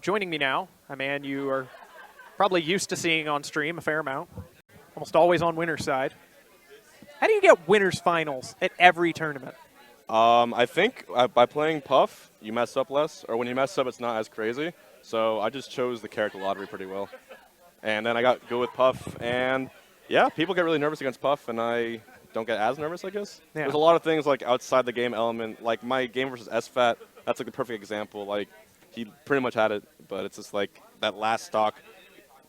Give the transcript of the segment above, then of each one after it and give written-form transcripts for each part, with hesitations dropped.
joining me now, a man you are probably used to seeing on stream a fair amount, almost always on winner's side. How do you get winners finals at every tournament? I think by playing Puff, you mess up less, or when you mess up, it's not as crazy. So I just chose the character lottery pretty well. And then I got go with Puff, and yeah, people get really nervous against Puff, and I don't get as nervous, I guess. Yeah. There's a lot of things like outside the game element, like my game versus SFAT, that's like the perfect example. Like, he pretty much had it, but it's just like that last stock.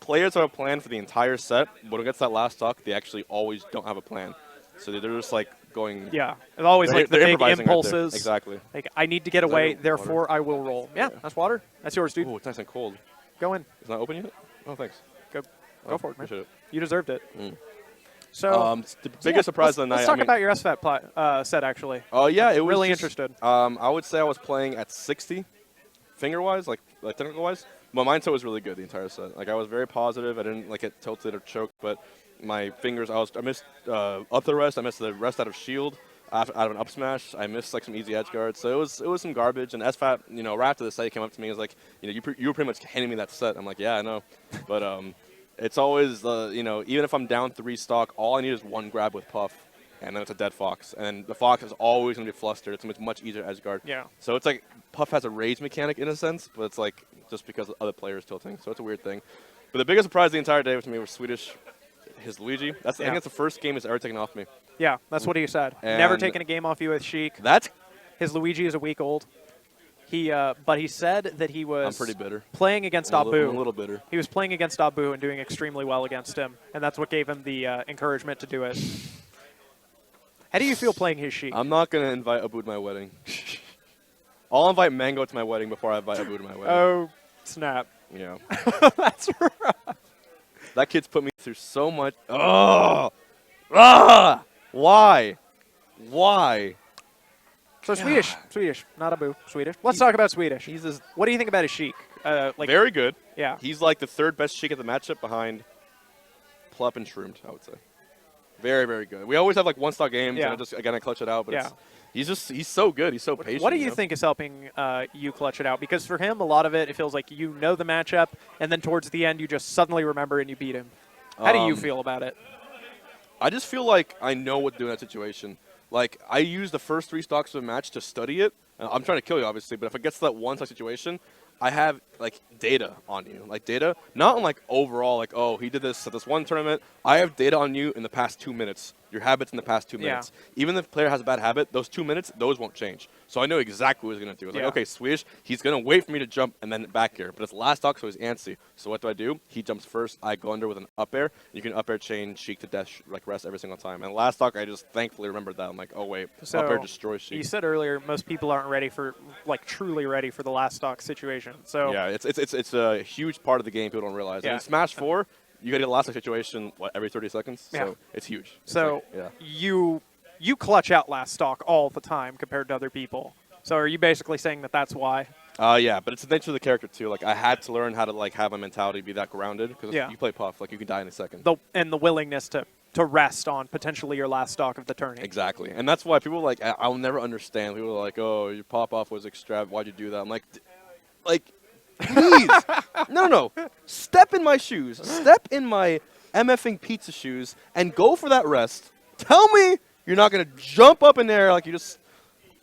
Players have a plan for the entire set, but when it gets that last stock, they actually always don't have a plan. So they're just like going. Yeah, it's always like the big impulses. Right, exactly. Like, I need to get away, therefore water? I will roll. Yeah, that's water. That's yours, dude. Oh, it's nice and cold. Go in. It's not open yet? Oh, thanks. Go for it, man. Appreciate it. You deserved it. So, the biggest surprise of the night. Let's talk about your SFAT set, actually. Oh, yeah. It was really just, interested. I would say I was playing at 60, finger-wise, like technical-wise. My mindset was really good the entire set. Like, I was very positive. I didn't like get tilted or choked, but my fingers, I missed up the rest. I missed the rest out of shield, out of an up smash. I missed like some easy edge guards. So it was some garbage. And SFAT, right after the set, he came up to me and was like, you were pretty much handing me that set. I'm like, yeah, I know. But it's always, even if I'm down 3 stock, all I need is 1 grab with Puff, and then it's a dead Fox. And the Fox is always going to be flustered. It's much easier edge guard. Yeah. So it's like Puff has a rage mechanic in a sense, but it's like just because other players tilting. So it's a weird thing. But the biggest surprise the entire day to me was Swedish, his Luigi. I think that's the first game he's ever taken off me. Yeah, that's what he said. And Never taken a game off you with Sheik. His Luigi is a week old. But he said that he was I'm pretty bitter. Playing against I'm Abu. a little bitter. He was playing against Abu and doing extremely well against him, and that's what gave him the encouragement to do it. How do you feel playing his Sheik? I'm not going to invite Abu to my wedding. I'll invite Mango to my wedding before I invite Abu to my wedding. Oh, snap. Yeah. That's rough. That kid's put me through so much. Oh! Ah! Why? So Swedish, not Abu, Swedish. Let's talk about Swedish. What do you think about his Sheik? Very good. Yeah. He's like the 3rd best Sheik at the matchup behind Plup and Shroomed, I would say. Very, very good. We always have like 1-stock games, and I clutch it out, but he's so good. He's so patient. What do you think is helping you clutch it out? Because for him, a lot of it feels like you know the matchup, and then towards the end, you just suddenly remember and you beat him. How do you feel about it? I just feel like I know what to do in that situation. Like, I use the first 3 stocks of a match to study it. I'm trying to kill you, obviously, but if it gets to that 1-stock situation, I have, like, data on you. Like, data, not on, like, overall, like, oh, he did this at this one tournament. I have data on you in the past 2 minutes, your habits in the past 2 minutes. Even if the player has a bad habit, those 2 minutes, those won't change. So I know exactly what he's going to do. It's like, okay, Swedish, he's going to wait for me to jump and then back air. But it's last stock, so he's antsy. So what do? He jumps first. I go under with an up air. You can up air chain Sheik to dash, like, rest every single time. And last stock, I just thankfully remembered that. I'm like, oh, wait, so up air destroys Sheik. You said earlier most people aren't ready for, like, truly ready for the last stock situation. So yeah, it's a huge part of the game people don't realize. Yeah. And in Smash 4, you got to get a last stock situation, every 30 seconds? Yeah. So it's huge. So you clutch out last stock all the time compared to other people. So are you basically saying that that's why? Yeah, but it's the nature of the character too. Like, I had to learn how to like have a mentality be that grounded because if you play Puff, like, you can die in a second. And the willingness to rest on potentially your last stock of the tourney. Exactly, and that's why people like I'll never understand. People are like, "Oh, your pop off was extravagant. Why'd you do that?" I'm like, please, no. Step in my shoes. Step in my MFing pizza shoes and go for that rest. Tell me you're not gonna jump up in there like you just.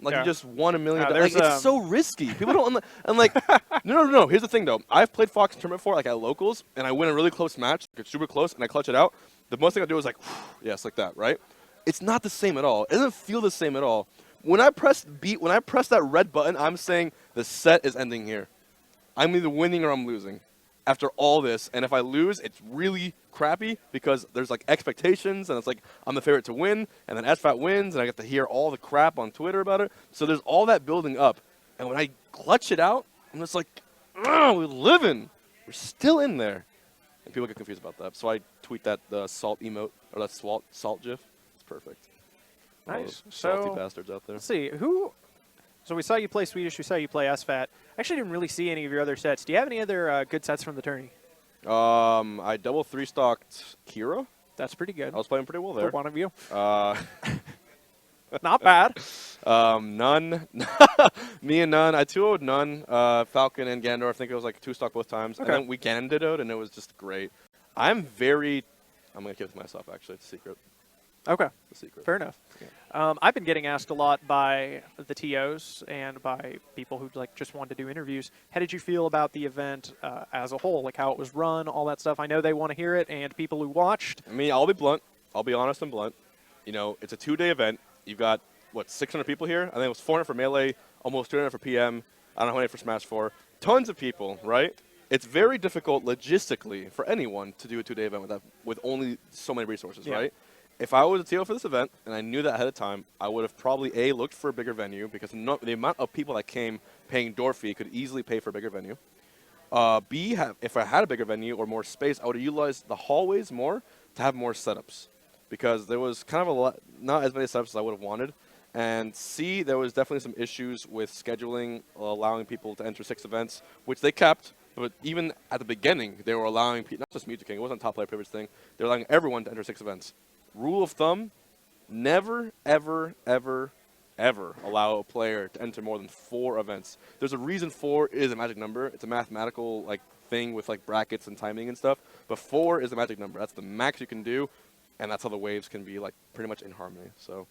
Like, you just won $1 million. Like, it's so risky. People don't. And like, no. Here's the thing, though. I've played Fox tournament before, like at locals, and I win a really close match. It's super close, and I clutch it out. The most thing I do is like, yes, like that, right? It's not the same at all. It doesn't feel the same at all. When I press that red button, I'm saying the set is ending here. I'm either winning or I'm losing. After all this, and if I lose, it's really crappy because there's like expectations, and it's like I'm the favorite to win, and then SFAT wins, and I get to hear all the crap on Twitter about it. So there's all that building up, and when I clutch it out, I'm just like, we're living, we're still in there, and people get confused about that. So I tweet that the salt emote or that salt gif. It's perfect. Nice. Salty bastards out there. Let's see So we saw you play Swedish. We saw you play SFAT. I actually didn't really see any of your other sets. Do you have any other good sets from the tourney? I double 3-stocked Kira. That's pretty good. I was playing pretty well there. For one of you. Not bad. None Me and Nunn. I 2-0'd Nunn, Falcon and Gandor. I think it was like 2-stock both times. Okay. And then we Gandidoed, and it was just great. I'm going to keep it to myself, actually. It's a secret. Okay. It's a secret. Fair enough. Yeah. I've been getting asked a lot by the TOs and by people who like just wanted to do interviews. How did you feel about the event as a whole, like how it was run, all that stuff? I know they want to hear it, and people who watched. I mean, I'll be blunt. I'll be honest and blunt. You know, it's a 2-day event. You've got, 600 people here? I think it was 400 for Melee, almost 200 for PM. I don't know how many for Smash 4. Tons of people, right? It's very difficult logistically for anyone to do a 2-day event with only so many resources, right? If I was a TO for this event and I knew that ahead of time, I would have probably A, looked for a bigger venue because the amount of people that came paying door fee could easily pay for a bigger venue. B, if I had a bigger venue or more space, I would have utilized the hallways more to have more setups because there was kind of a lot, not as many setups as I would have wanted. And C, there was definitely some issues with scheduling, allowing people to enter 6 events, which they kept. But even at the beginning, they were allowing people, not just Music King, it wasn't a top player privilege thing, they were allowing everyone to enter 6 events. Rule of thumb, never, ever, ever, ever allow a player to enter more than 4 events. There's a reason 4 is a magic number. It's a mathematical thing with brackets and timing and stuff. But 4 is a magic number. That's the max you can do, and that's how the waves can be pretty much in harmony. So.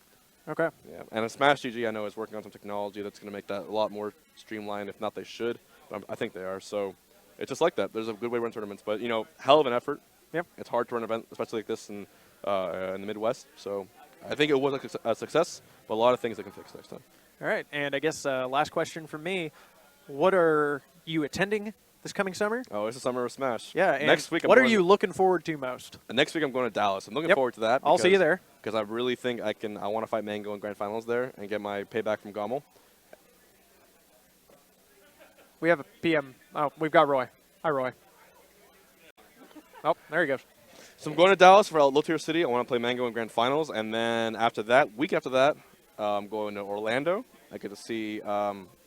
Okay. Yeah, and Smash GG I know is working on some technology that's going to make that a lot more streamlined. If not, they should. But I think they are. So it's just like that. There's a good way to run tournaments, but hell of an effort. Yep. It's hard to run an event, especially like this in the Midwest. So I think it was a success, but a lot of things they can fix next time. All right, and I guess last question from me: what are you attending this coming summer? Oh, it's the summer of Smash. Yeah. And next week. What are you looking forward to most? Next week I'm going to Dallas. I'm looking forward to that. I'll see you there. Because I really think I want to fight Mango in Grand Finals there and get my payback from Gommel. We have a PM. Oh, we've got Roy. Hi, Roy. Oh, there he goes. So I'm going to Dallas for Low Tier City. I want to play Mango in Grand Finals. And then week after that, I'm going to Orlando. I get to see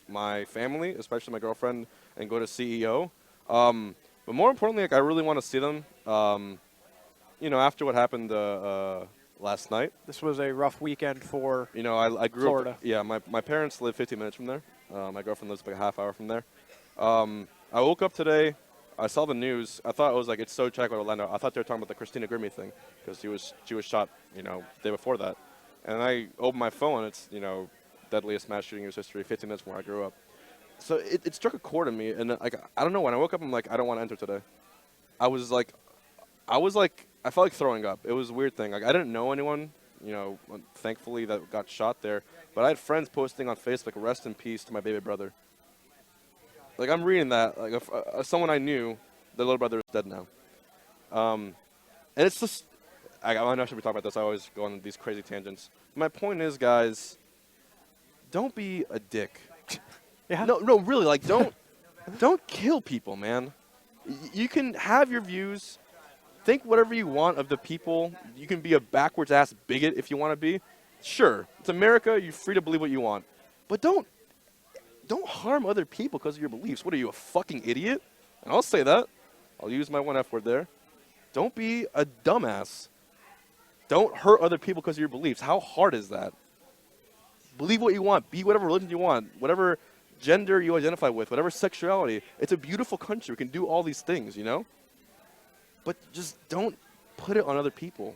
my family, especially my girlfriend, and go to CEO. But more importantly, I really want to see them. After what happened last night. This was a rough weekend for I grew Florida. up. Yeah, my parents live 15 minutes from there. My girlfriend lives like a half hour from there. I woke up today. I saw the news. I thought it was it's so tragic with Orlando. I thought they were talking about the Christina Grimmie thing because she was shot the day before that. And I opened my phone. It's deadliest mass shooting in history. 15 minutes from where I grew up. So it struck a chord in me. And I don't know, when I woke up, I'm I don't want to enter today. I felt like throwing up. It was a weird thing. I didn't know anyone, thankfully, that got shot there. But I had friends posting on Facebook, "Rest in peace to my baby brother." I'm reading that. Someone I knew, their little brother is dead now. And it's just, I know I should be talking about this. I always go on these crazy tangents. My point is, guys, don't be a dick. Yeah. No, really. Don't kill people, man. You can have your views. Think whatever you want of the people. You can be a backwards-ass bigot if you want to be. Sure, it's America. You're free to believe what you want. But don't harm other people because of your beliefs. What are you, a fucking idiot? And I'll say that. I'll use my one F word there. Don't be a dumbass. Don't hurt other people because of your beliefs. How hard is that? Believe what you want. Be whatever religion you want. Whatever gender you identify with. Whatever sexuality. It's a beautiful country. We can do all these things, But just don't put it on other people.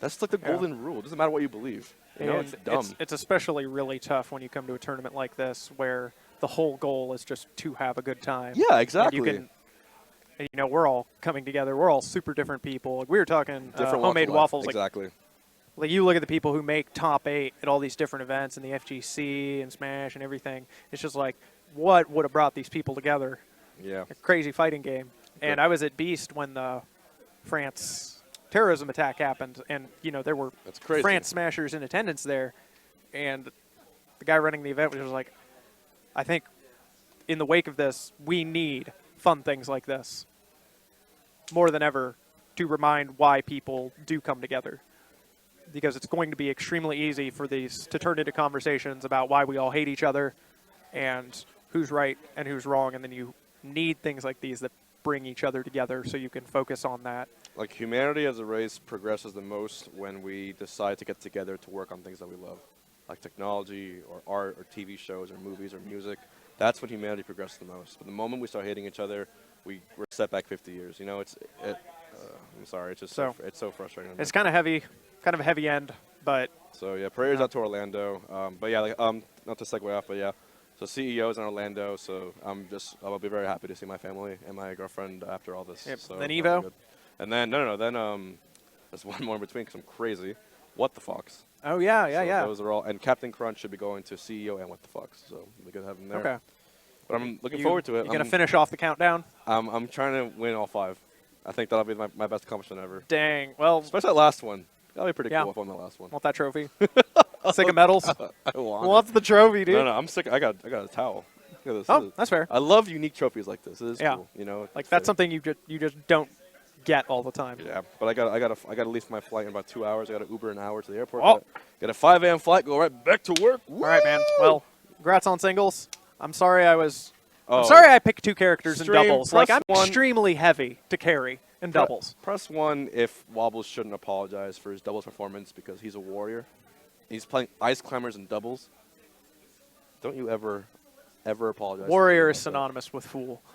That's the golden rule. It doesn't matter what you believe. It's dumb. It's especially really tough when you come to a tournament like this where the whole goal is just to have a good time. Yeah, exactly. And we're all coming together. We're all super different people. We were talking different homemade waffles. Exactly. You look at the people who make top 8 at all these different events in the FGC and Smash and everything. It's just what would have brought these people together? Yeah. A crazy fighting game. And I was at Beast when the France terrorism attack happened, and there were France smashers in attendance there, and the guy running the event was just I think in the wake of this, we need fun things like this more than ever to remind why people do come together, because it's going to be extremely easy for these to turn into conversations about why we all hate each other and who's right and who's wrong, and then you need things like these that bring each other together so you can focus on that. Humanity as a race progresses the most when we decide to get together to work on things that we love. like technology or art or TV shows or movies or music, that's when humanity progressed the most. But the moment we start hating each other, we're set back 50 years. You know, I'm sorry, it's just it's so frustrating. It's kind of heavy, kind of a heavy end, but. So yeah, prayers out to Orlando. But yeah, like, not to segue off, but yeah. So CEO's in Orlando, so I'll be very happy to see my family and my girlfriend after all this. Yep. So Then that'll be Evo. good. And then then there's one more in between because I'm crazy. What the Fox? Oh yeah, So yeah. those are all, and Captain Crunch should be going to CEO and What the Fox. So we could have him there. Okay. But I'm looking forward to it. You gonna finish off the countdown? I'm trying to win all 5. I think that'll be my best accomplishment ever. Dang. Well, Especially that last one. That'll be pretty Yeah. cool if I won the last one. want that trophy? Sick of medals? I want it. What's the trophy, dude? No, I'm sick. I got a towel. Look at this. Oh, that's fair. I love unique trophies like this. It is Yeah. cool. You know, Like that's something you just don't get all the time. Yeah, but I got to leave my flight in about 2 hours. I got to Uber an hour to the airport. Oh. Got a 5 a.m. flight. Go right back to work. All right, man. Well, congrats on singles. I'm sorry Oh. I'm sorry I picked 2 characters in Stream, doubles. Like press I'm 1. extremely heavy to carry in doubles. Press 1 if Wobbles shouldn't apologize for his doubles performance because he's a warrior. He's playing Ice Climbers in doubles. Don't you ever apologize. Warrior is synonymous with fool.